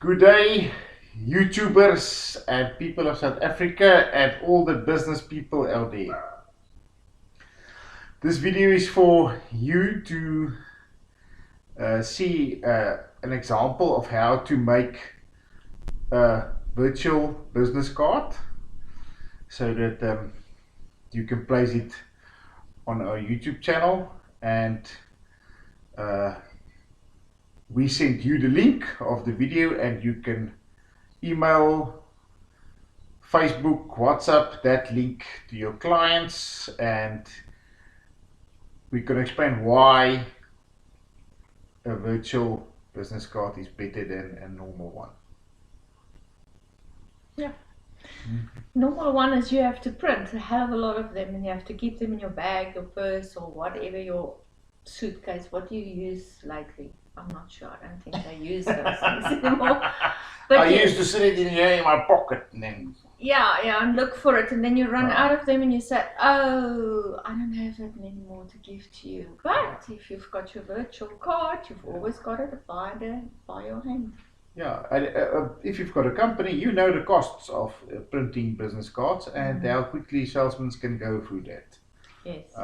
Good day, YouTubers and people of South Africa and all the business people out there. This video is for you to see an example of how to make a virtual business card so that you can place it on our YouTube channel, and we send you the link of the video and you can email, Facebook, WhatsApp that link to your clients, and we can explain why a virtual business card is better than a normal one. Yeah. Normal one is you have to print a hell of a lot of them and you have to keep them in your bag, your purse, or whatever, your suitcase. What do you use lately? I'm not sure. I don't think I use those things anymore. But I used to sit it in my pocket and then... Yeah, and look for it, and then you run out of them and you say, oh, I don't have it anymore to give to you. But if you've got your virtual card, you've always got it by your hand. Yeah, if you've got a company, you know the costs of printing business cards and how quickly salesmen can go through that. Yes.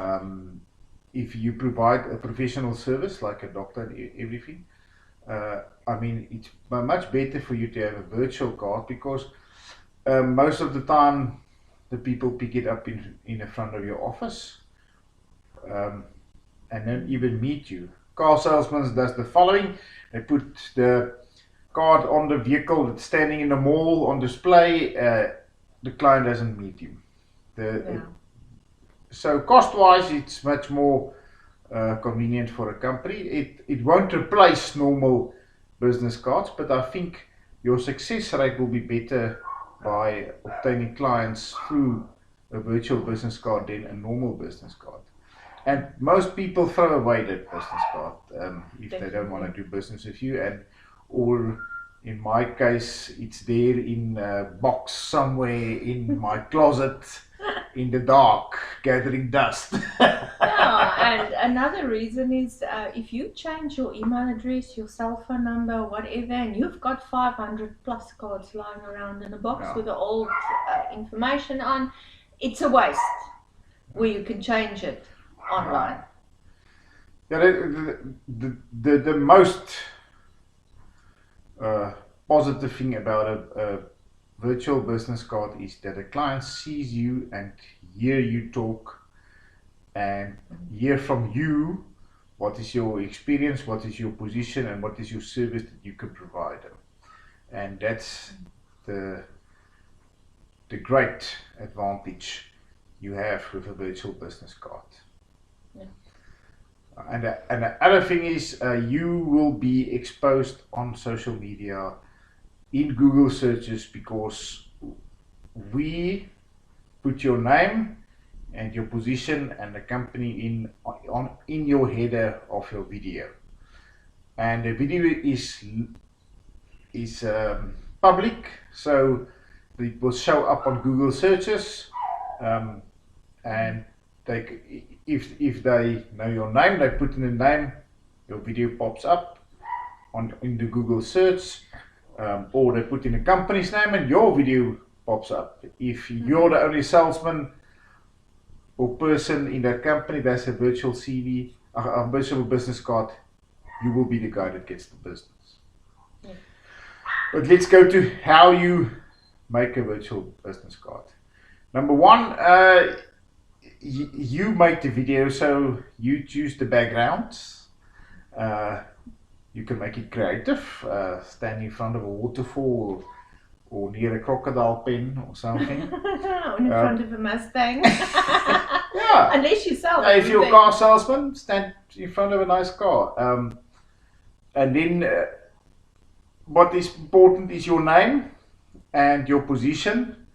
If you provide a professional service like a doctor and everything, I mean, it's much better for you to have a virtual card, because most of the time the people pick it up in the front of your office and don't even meet you. Car salesmen does the following: they put the card on the vehicle that's standing in the mall on display. The client doesn't meet you. So cost-wise, it's much more convenient for a company. It won't replace normal business cards, but I think your success rate will be better by obtaining clients through a virtual business card than a normal business card. And most people throw away that business card if they don't want to do business with you, or in my case, it's there in a box somewhere in my closet in the dark, gathering dust. And another reason is if you change your email address, your cell phone number, whatever, and you've got 500 plus cards lying around in a box with the old information on, it's a waste where you can change it online. The most positive thing about a virtual business card is that a client sees you and hear you talk and hear from you what is your experience, what is your position, and what is your service that you can provide them. And that's the great advantage you have with a virtual business card. Yeah. And the other thing is you will be exposed on social media, in Google searches, because we put your name and your position and the company in your header of your video, and the video is public, so it will show up on Google searches, and if they know your name, they put in the name, your video pops up in the Google search. Or they put in a company's name and your video pops up. If you're the only salesman or person in that company that's a virtual CV, a virtual business card, you will be the guy that gets the business. Yeah. But let's go to how you make a virtual business card. Number one, you make the video, so you choose the backgrounds. You can make it creative, stand in front of a waterfall or near a crocodile pen or something. Or in front of a Mustang. Yeah. Unless you sell it. If you're a car salesman, stand in front of a nice car. And then what is important is your name and your position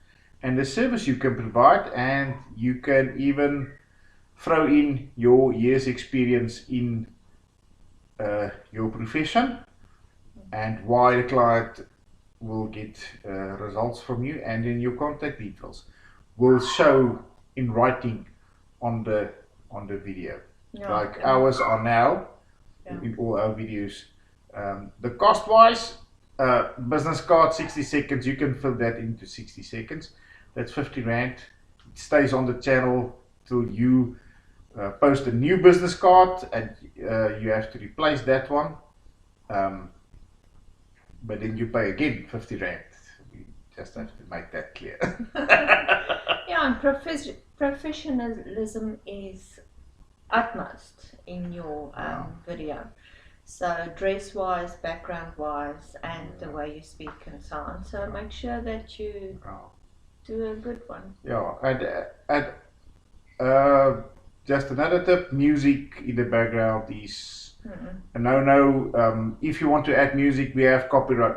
and the service you can provide, and you can even throw in your year's experience in your profession and why the client will get results from you, and then your contact details will show in writing on the video, like ours are now in all our videos. The cost wise, business card, 60 seconds. You can fill that into 60 seconds. That's 50 Rand. It stays on the channel till you post a new business card, and you have to replace that one. But then you pay again 50 Rand. We just have to make that clear. Yeah, and professionalism is utmost in your video. So dress-wise, background-wise, and the way you speak and so on. So make sure that you do a good one. Yeah, and just another tip: music in the background is a no. If you want to add music, we have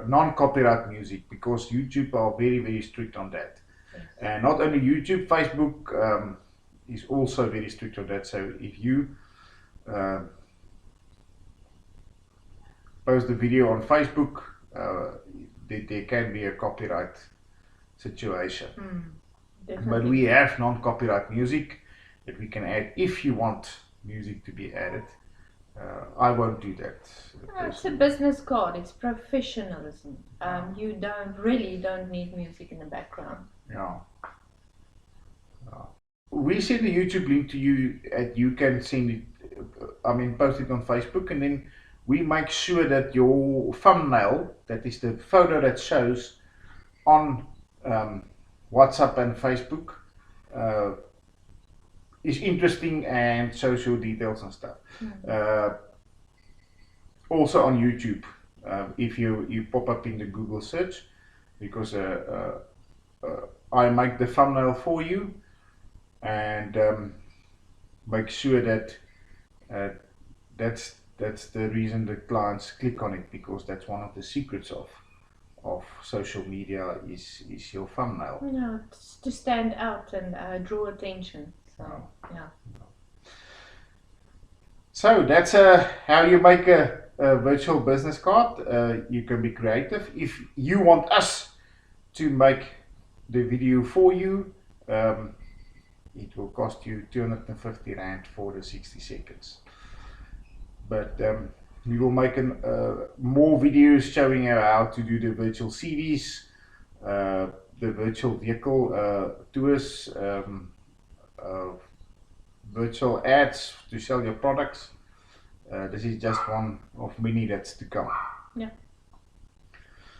non-copyright music, because YouTube are very, very strict on that. Yes. And not only YouTube, Facebook is also very strict on that. So if you post the video on Facebook, there can be a copyright situation. But we have non-copyright music that we can add if you want music to be added. I won't do that. It's a business card. It's professionalism. You don't need music in the background. Yeah. We send the YouTube link to you, and you can send it. Post it on Facebook, and then we make sure that your thumbnail, that is the photo that shows on WhatsApp and Facebook, is interesting and shows your details and stuff. Also on YouTube, if you pop up in the Google search, because I make the thumbnail for you, and make sure that that's the reason the clients click on it, because that's one of the secrets of social media is your thumbnail. Yeah, to stand out and draw attention. So yeah. So that's how you make a virtual business card. You can be creative. If you want us to make the video for you, it will cost you 250 Rand for the 60 seconds. But we will make more videos showing you how to do the virtual CVs, the virtual vehicle tours, virtual ads to sell your products. This is just one of many that's to come. Yeah.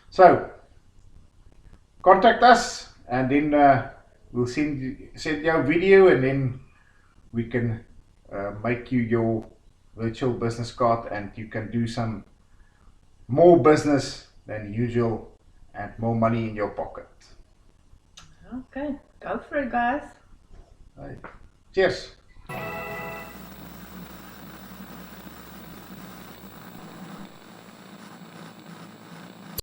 So contact us, and then we'll send you a video, and then we can make you your virtual business card, and you can do some more business than usual and more money in your pocket. Okay, go for it, guys. Right. Cheers.